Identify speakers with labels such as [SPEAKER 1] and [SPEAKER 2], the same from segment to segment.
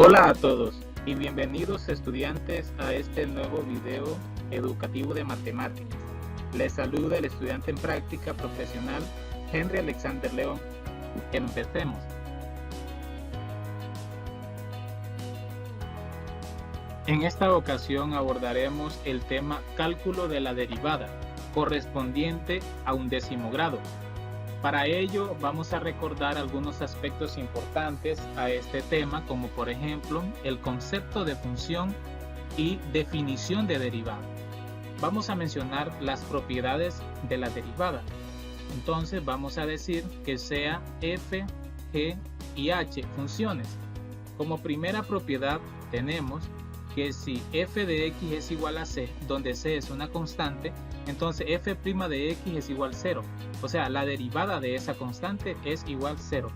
[SPEAKER 1] Hola a todos y bienvenidos estudiantes a este nuevo video educativo de matemáticas. Les saluda el estudiante en práctica profesional Henry Alexander León. Empecemos. En esta ocasión abordaremos el tema cálculo de la derivada correspondiente a un décimo grado. Para ello vamos a recordar algunos aspectos importantes a este tema, como por ejemplo el concepto de función y definición de derivada. Vamos a mencionar las propiedades de la derivada. Entonces vamos a decir que sea f, g y h funciones. Como primera propiedad tenemos que si f de x es igual a c, donde c es una constante, entonces f' de x es igual a 0. O sea, la derivada de esa constante es igual a 0.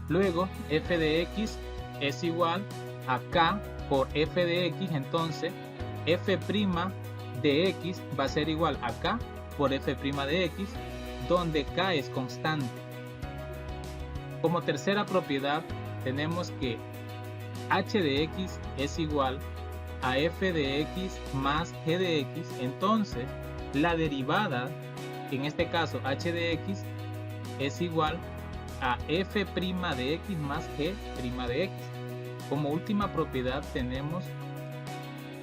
[SPEAKER 1] Luego, f de x es igual a k por f de x, entonces f' de x va a ser igual a k por f' de x, donde k es constante. Como tercera propiedad, tenemos que h de x es igual a f de x más g de x, entonces la derivada, en este caso h de x, es igual a f' de x más g' de x. Como última propiedad tenemos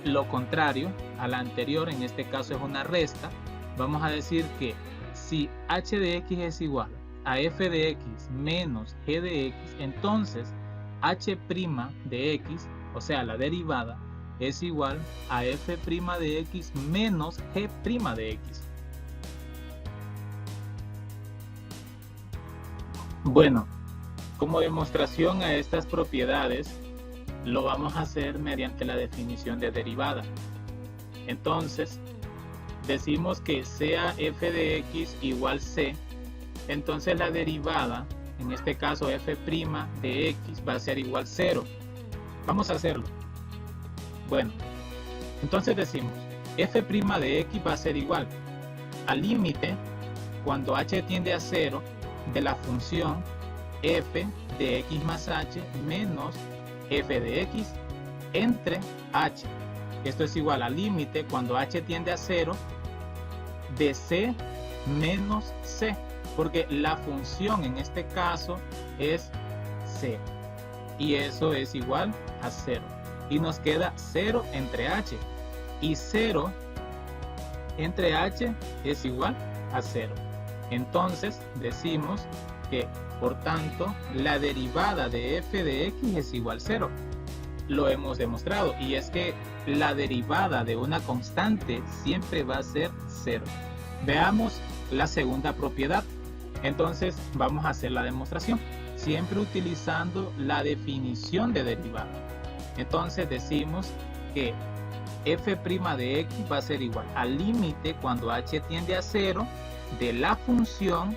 [SPEAKER 1] lo contrario a la anterior, en este caso es una resta. Vamos a decir que si h de x es igual a f de x menos g de x, entonces h' de x, o sea la derivada, es igual a f' de x menos g' de x. Bueno, como demostración a estas propiedades, lo vamos a hacer mediante la definición de derivada. Entonces, decimos que sea f de x igual c, entonces la derivada, en este caso f' de x, va a ser igual a 0. Vamos a hacerlo. Bueno, entonces decimos f' de x va a ser igual al límite cuando h tiende a 0 de la función f de x más h menos f de x entre h. Esto es igual al límite cuando h tiende a 0 de c menos c, porque la función en este caso es c y eso es igual a 0. Y nos queda 0 entre h, y 0 entre h es igual a 0. Entonces decimos que, por tanto, la derivada de f de x es igual a 0. Lo hemos demostrado, y es que la derivada de una constante siempre va a ser 0. Veamos la segunda propiedad. Entonces vamos a hacer la demostración, siempre utilizando la definición de derivada. Entonces decimos que f' de x va a ser igual al límite cuando h tiende a 0 de la función.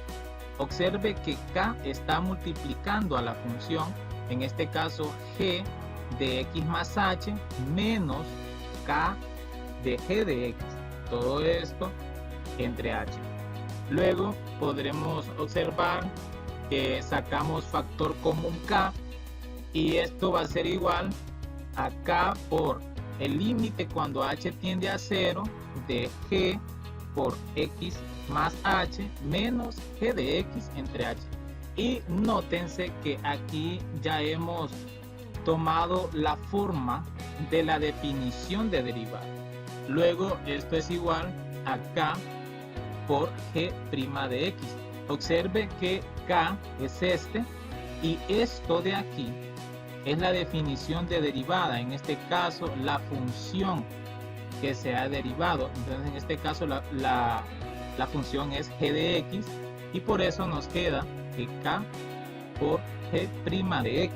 [SPEAKER 1] Observe que k está multiplicando a la función, en este caso g de x más h menos k de g de x. Todo esto entre h. Luego podremos observar que sacamos factor común k, y esto va a ser igual a k por el límite cuando h tiende a 0 de g por x más h menos g de x entre h. Y nótense que aquí ya hemos tomado la forma de la definición de derivada. Luego esto es igual a k por g' de x. Observe que k es este, y esto de aquí es la definición de derivada, en este caso la función que se ha derivado. Entonces en este caso la función es g de x, y por eso nos queda que k por g' de x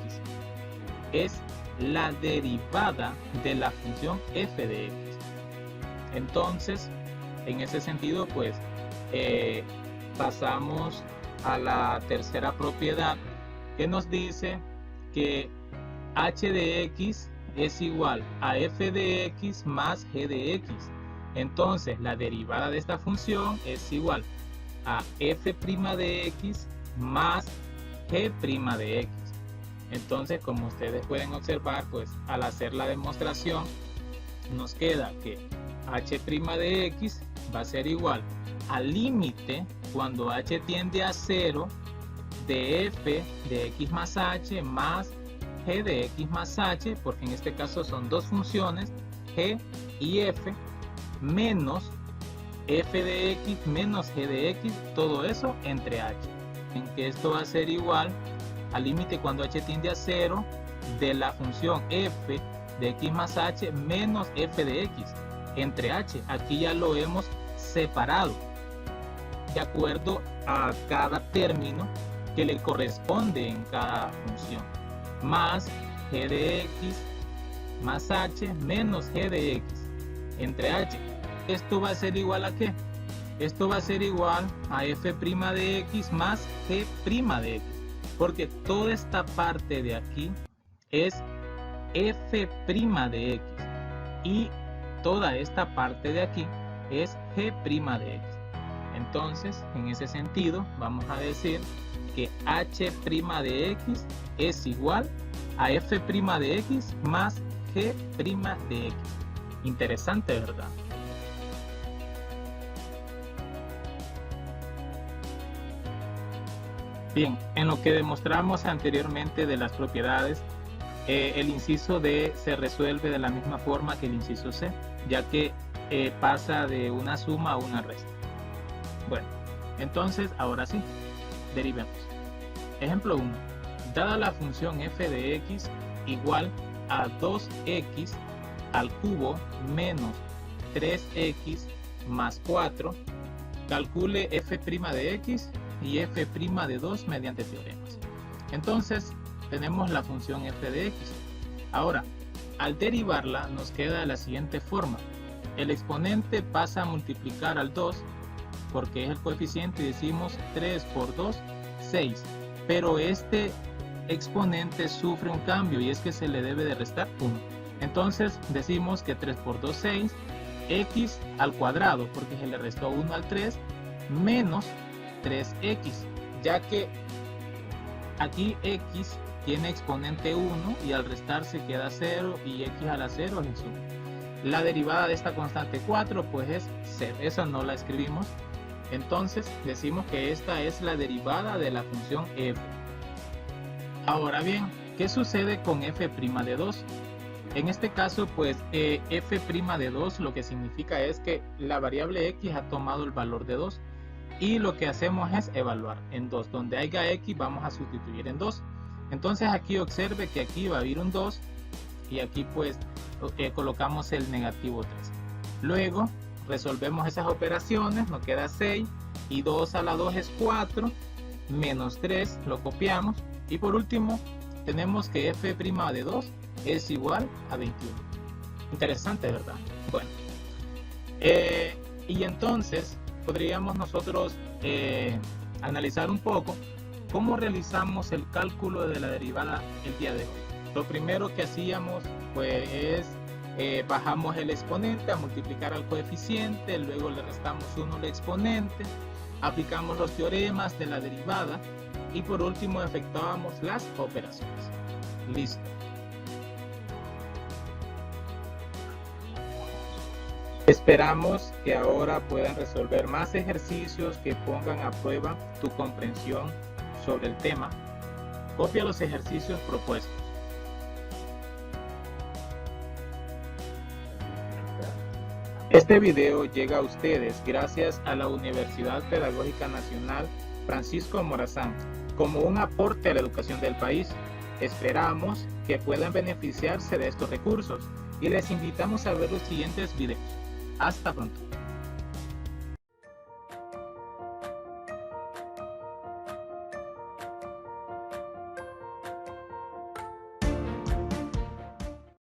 [SPEAKER 1] es la derivada de la función f de x. Entonces en ese sentido pues pasamos a la tercera propiedad, que nos dice que h de x es igual a f de x más g de x. Entonces la derivada de esta función es igual a f' de x más g' de x. Entonces, como ustedes pueden observar, pues al hacer la demostración nos queda que h' de x va a ser igual al límite cuando h tiende a 0 de f de x más h más g de x más h, porque en este caso son dos funciones, g y f, menos f de x menos g de x, todo eso entre h, en que esto va a ser igual al límite cuando h tiende a 0 de la función f de x más h menos f de x entre h. Aquí ya lo hemos separado de acuerdo a cada término que le corresponde en cada función, más g de x más h menos g de x entre h. Esto va a ser igual a ¿qué? Esto va a ser igual a f' de x más g' de x, porque toda esta parte de aquí es f' de x y toda esta parte de aquí es g' de x. Entonces, en ese sentido, vamos a decir que h' de x es igual a f' de x más g' de x. Interesante, ¿verdad? Bien, en lo que demostramos anteriormente de las propiedades, el inciso D se resuelve de la misma forma que el inciso C, ya que pasa de una suma a una resta. Bueno, entonces ahora sí, derivemos. Ejemplo 1. Dada la función f de x igual a 2x al cubo menos 3x más 4, calcule f' de x y f' de 2 mediante teoremas. Entonces tenemos la función f de x. Ahora, al derivarla nos queda de la siguiente forma. El exponente pasa a multiplicar al 2 porque es el coeficiente y decimos 3 por 2, 6. Pero este exponente sufre un cambio y es que se le debe de restar 1. Entonces decimos que 3 por 2, 6, x al cuadrado porque se le restó 1 al 3 menos 3x, ya que aquí x tiene exponente 1 y al restarse queda 0 y x a la 0 es 1. La derivada de esta constante 4 pues es 0, esa no la escribimos. Entonces decimos que esta es la derivada de la función f. Ahora bien, ¿qué sucede con f' de 2? En este caso pues f' de 2 lo que significa es que la variable x ha tomado el valor de 2 y lo que hacemos es evaluar en 2. Donde haya x vamos a sustituir en 2. Entonces aquí observe que aquí va a haber un 2 y aquí pues colocamos el negativo 3. Luego resolvemos esas operaciones, nos queda 6 y 2 a la 2 es 4, menos 3 lo copiamos y por último tenemos que f' de 2 es igual a 21. Interesante, ¿verdad? Bueno, y entonces podríamos nosotros analizar un poco cómo realizamos el cálculo de la derivada el día de hoy. Lo primero que hacíamos pues es bajamos el exponente a multiplicar al coeficiente, luego le restamos 1 al exponente, aplicamos los teoremas de la derivada y por último efectuábamos las operaciones. Listo. Esperamos que ahora puedan resolver más ejercicios que pongan a prueba tu comprensión sobre el tema. Copia los ejercicios propuestos. Este video llega a ustedes gracias a la Universidad Pedagógica Nacional Francisco Morazán como un aporte a la educación del país. Esperamos que puedan beneficiarse de estos recursos y les invitamos a ver los siguientes videos. Hasta pronto.